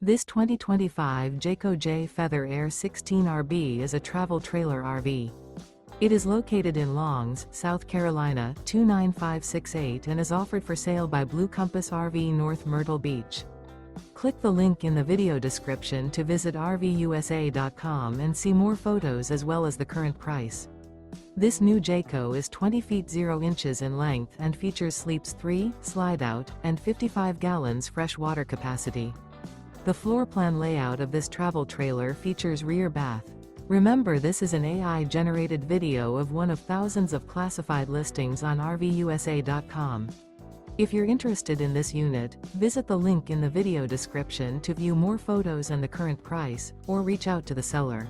This 2025 Jayco Jay Feather Air 16RB is a travel trailer RV. It is located in Longs, South Carolina, 29568 and is offered for sale by Blue Compass RV North Myrtle Beach. Click the link in the video description to visit RVUSA.com and see more photos as well as the current price. This new Jayco is 20 feet 0 inches in length and features sleeps 3, Slideout, and 55 gallons fresh water capacity. The floor plan layout of this travel trailer features rear bath. Remember, this is an AI-generated video of one of thousands of classified listings on RVUSA.com. If you're interested in this unit, visit the link in the video description to view more photos and the current price, or reach out to the seller.